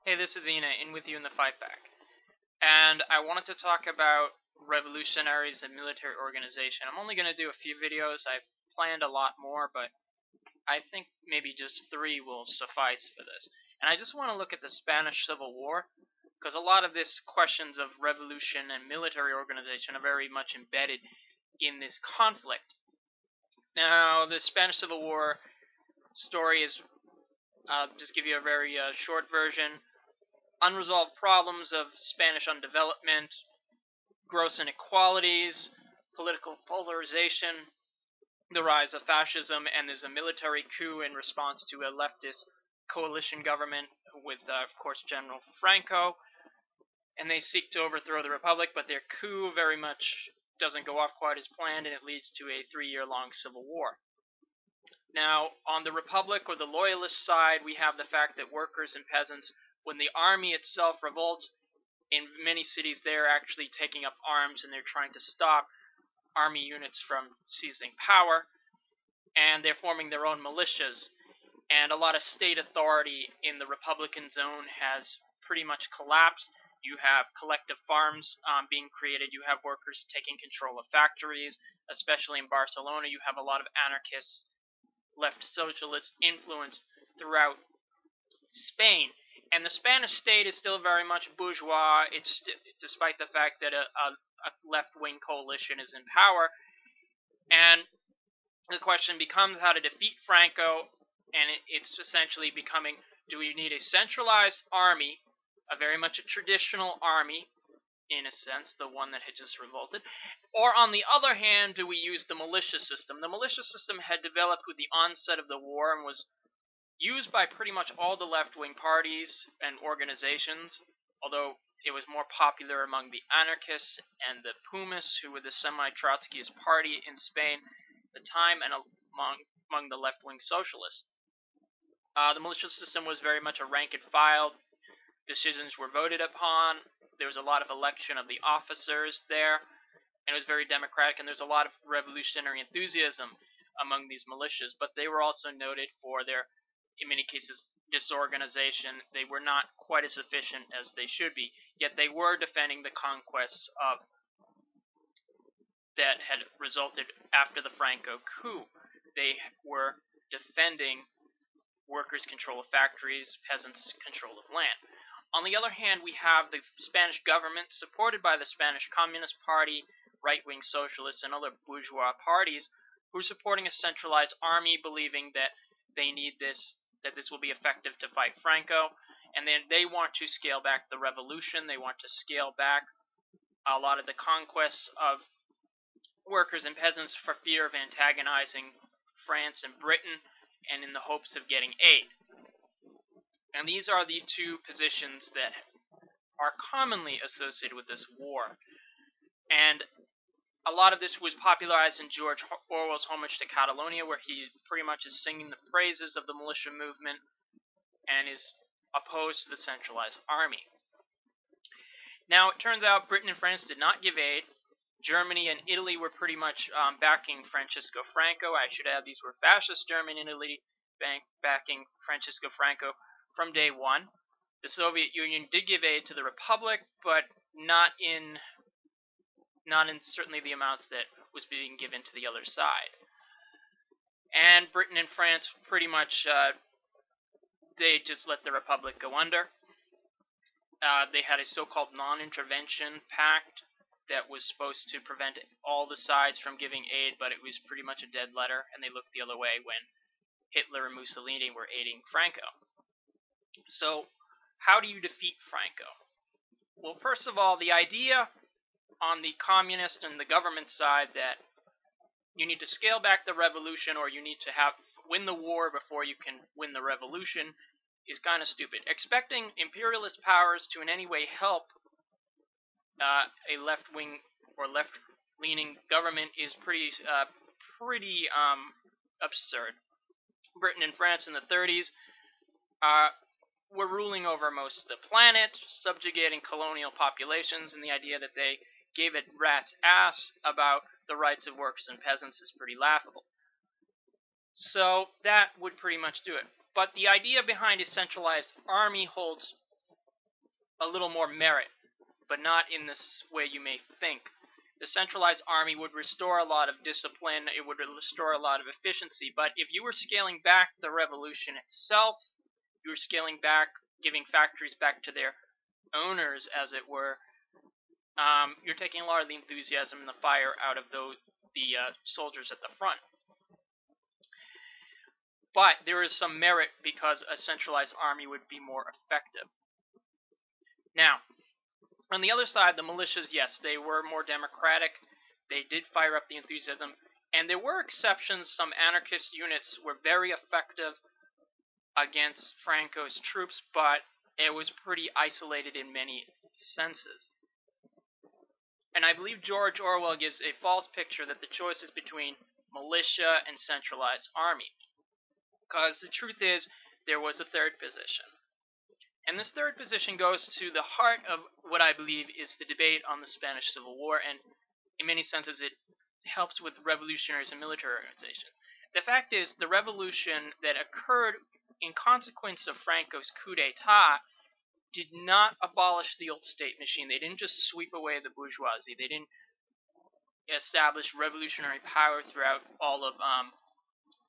Hey, this is Ina, in with you in the Fight Back. And I wanted to talk about revolutionaries and military organization. I'm only going to do a few videos. I planned a lot more, but I think maybe just 3 will suffice for this. And I just want to look at the Spanish Civil War, because a lot of this questions of revolution and military organization are very much embedded in this conflict. Now, the Spanish Civil War story is, just give you a very short version. Unresolved problems of Spanish undevelopment, gross inequalities, political polarization, the rise of fascism, and there's a military coup in response to a leftist coalition government with, of course, General Franco, and they seek to overthrow the republic, but their coup very much doesn't go off quite as planned, and it leads to a 3-year-long civil war. Now, on the republic or the loyalist side, we have the fact that workers and peasants, when the army itself revolts, in many cities they're actually taking up arms and they're trying to stop army units from seizing power, and they're forming their own militias. And a lot of state authority in the Republican zone has pretty much collapsed. You have collective farms being created. You have workers taking control of factories, especially in Barcelona. You have a lot of anarchists, left socialist influence throughout Spain. And the Spanish state is still very much bourgeois. Despite the fact that a left-wing coalition is in power. And the question becomes how to defeat Franco, and it's essentially becoming, do we need a centralized army, a very much a traditional army, in a sense, the one that had just revolted, or on the other hand, do we use the militia system? The militia system had developed with the onset of the war and was used by pretty much all the left-wing parties and organizations, although it was more popular among the anarchists and the Pumas, who were the semi-Trotskyist party in Spain at the time, and among the left-wing socialists. The militia system was very much a rank-and-file. Decisions were voted upon. There was a lot of election of the officers there, and it was very democratic, and there's a lot of revolutionary enthusiasm among these militias, but they were also noted for their, in many cases, disorganization. They were not quite as efficient as they should be, yet they were defending the conquests that had resulted after the Franco coup. They were defending workers' control of factories, peasants' control of land. On the other hand, we have the Spanish government, supported by the Spanish Communist Party, right-wing socialists, and other bourgeois parties, who are supporting a centralized army, believing that they need this, that this will be effective to fight Franco, and then they want to scale back the revolution. They want to scale back a lot of the conquests of workers and peasants for fear of antagonizing France and Britain, and in the hopes of getting aid. And these are the two positions that are commonly associated with this war. And a lot of this was popularized in George Orwell's Homage to Catalonia, where he pretty much is singing the praises of the militia movement and is opposed to the centralized army. Now, it turns out Britain and France did not give aid. Germany and Italy were pretty much backing Francisco Franco. I should add, these were fascist Germany and Italy backing Francisco Franco from day one. The Soviet Union did give aid to the Republic, but not in certainly the amounts that was being given to the other side. And Britain and France pretty much, they just let the Republic go under. They had a so-called non-intervention pact that was supposed to prevent all the sides from giving aid, but it was pretty much a dead letter, and they looked the other way when Hitler and Mussolini were aiding Franco. So, how do you defeat Franco? Well, first of all, the idea on the communist and the government side that you need to scale back the revolution, or you need to win the war before you can win the revolution, is kind of stupid. Expecting imperialist powers to in any way help a left-wing or left-leaning government is pretty absurd. Britain and France in the 30s were ruling over most of the planet, subjugating colonial populations, and the idea that they gave a rat's ass about the rights of workers and peasants is pretty laughable. So that would pretty much do it. But the idea behind a centralized army holds a little more merit, but not in this way you may think. The centralized army would restore a lot of discipline, it would restore a lot of efficiency, but if you were scaling back the revolution itself, you were scaling back, giving factories back to their owners, as it were, you're taking a lot of the enthusiasm and the fire out of the soldiers at the front. But there is some merit because a centralized army would be more effective. Now, on the other side, the militias, yes, they were more democratic. They did fire up the enthusiasm. And there were exceptions. Some anarchist units were very effective against Franco's troops, but it was pretty isolated in many senses. And I believe George Orwell gives a false picture that the choice is between militia and centralized army. Because the truth is, there was a third position. And this third position goes to the heart of what I believe is the debate on the Spanish Civil War, and in many senses it helps with revolutionaries and military organization. The fact is, the revolution that occurred in consequence of Franco's coup d'etat did not abolish the old state machine. They didn't just sweep away the bourgeoisie. They didn't establish revolutionary power throughout all of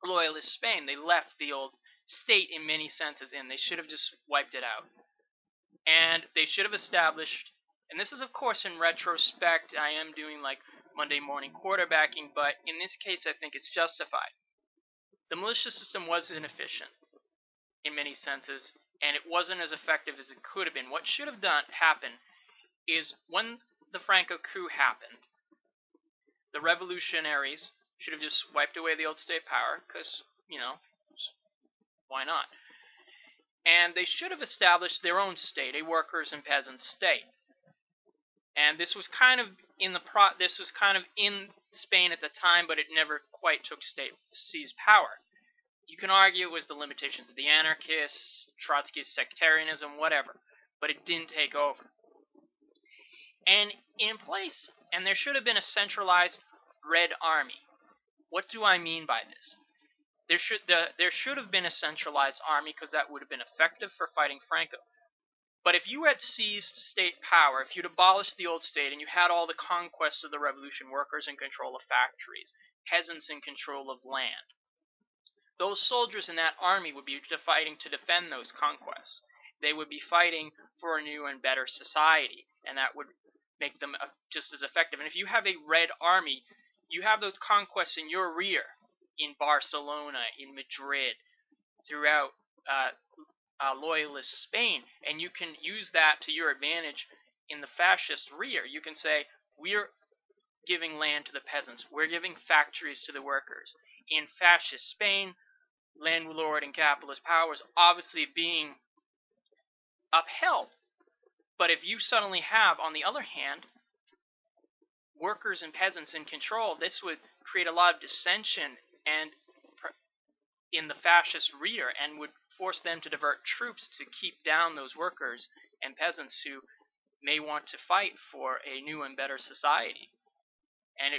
loyalist Spain. They left the old state in many senses, and they should have just wiped it out. And they should have established, and this is of course in retrospect, I am doing like Monday morning quarterbacking, but in this case I think it's justified. The militia system was inefficient in many senses, and it wasn't as effective as it could have been. What should have happened is when the Franco coup happened, the revolutionaries should have just wiped away the old state power, because, you know, why not? And they should have established their own state, a workers' and peasants' state. And this was kind of in Spain at the time, but it never quite took seized power. You can argue it was the limitations of the anarchists, Trotsky's sectarianism, whatever, but it didn't take over. And in place, and there should have been a centralized Red Army. What do I mean by this? There should have been a centralized army, because that would have been effective for fighting Franco. But if you had seized state power, if you'd abolished the old state and you had all the conquests of the revolution, workers in control of factories, peasants in control of land, those soldiers in that army would be fighting to defend those conquests. They would be fighting for a new and better society, and that would make them just as effective. And if you have a Red Army, you have those conquests in your rear, in Barcelona, in Madrid, throughout loyalist Spain, and you can use that to your advantage in the fascist rear. You can say, we're giving land to the peasants, we're giving factories to the workers. In fascist Spain, landlord and capitalist power is obviously being upheld. But if you suddenly have, on the other hand, workers and peasants in control, this would create a lot of dissension and in the fascist rear, and would force them to divert troops to keep down those workers and peasants who may want to fight for a new and better society. And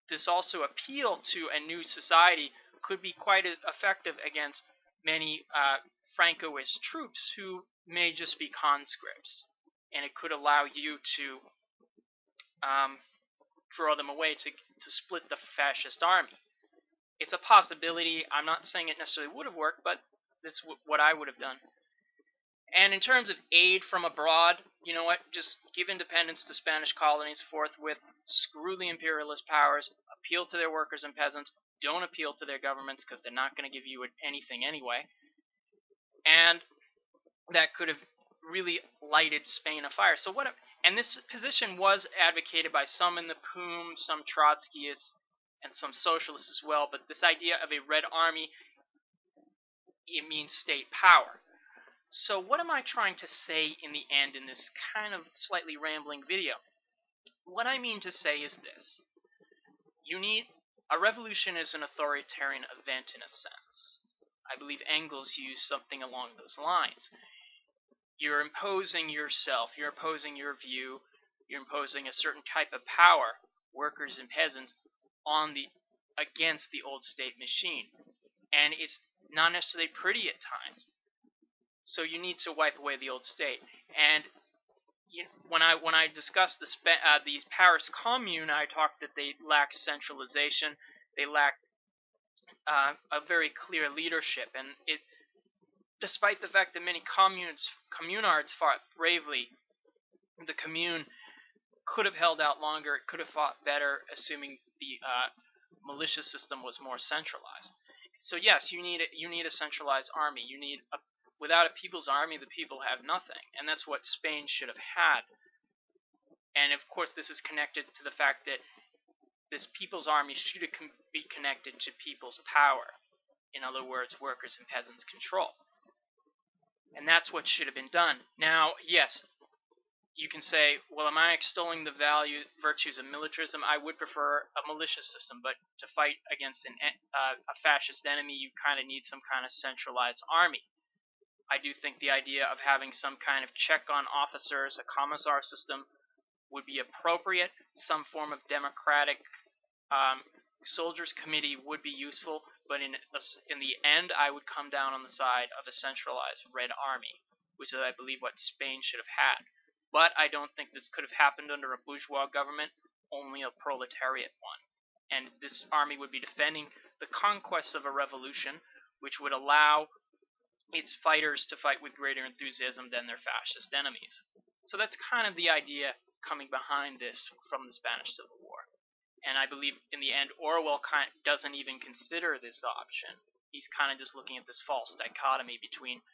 this also appeal to a new society could be quite effective against many Francoist troops who may just be conscripts, and it could allow you to draw them away to split the fascist army. It's a possibility. I'm not saying it necessarily would have worked, but that's what I would have done. And in terms of aid from abroad, you know what? Just give independence to Spanish colonies forthwith. Screw the imperialist powers. Appeal to their workers and peasants. Don't appeal to their governments, because they're not going to give you anything anyway. And that could have really lighted Spain afire. And this position was advocated by some in the POUM, some Trotskyists, and some socialists as well. But this idea of a Red Army, it means state power. So what am I trying to say in the end in this kind of slightly rambling video? What I mean to say is this. A revolution is an authoritarian event in a sense. I believe Engels used something along those lines. You're imposing yourself, you're imposing your view, you're imposing a certain type of power, workers and peasants, against the old state machine. And it's not necessarily pretty at times. So you need to wipe away the old state. And when I discussed the Paris Commune, I talked that they lacked centralization, they lacked a very clear leadership, and despite the fact that many communards fought bravely, the Commune could have held out longer. It could have fought better, assuming the militia system was more centralized. So yes, you need a centralized army. Without a people's army, the people have nothing, and that's what Spain should have had. And of course, this is connected to the fact that this people's army should be connected to people's power. In other words, workers' and peasants' control. And that's what should have been done. Now, yes, you can say, well, am I extolling the virtues of militarism? I would prefer a militia system, but to fight against a fascist enemy, you kind of need some kind of centralized army. I do think the idea of having some kind of check on officers, a commissar system, would be appropriate. Some form of democratic soldiers' committee would be useful, but in the end, I would come down on the side of a centralized Red Army, which is, I believe, what Spain should have had. But I don't think this could have happened under a bourgeois government, only a proletariat one. And this army would be defending the conquests of a revolution, which would allow its fighters to fight with greater enthusiasm than their fascist enemies. So that's kind of the idea coming behind this from the Spanish Civil War. And I believe in the end, Orwell doesn't even consider this option. He's kind of just looking at this false dichotomy between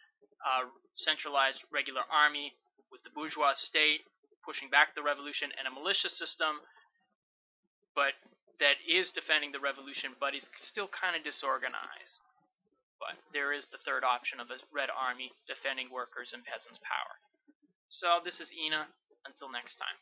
a centralized regular army with the bourgeois state pushing back the revolution, and a militia system but that is defending the revolution, but is still kind of disorganized. But there is the third option of a Red Army defending workers' and peasants' power. So this is Ina. Until next time.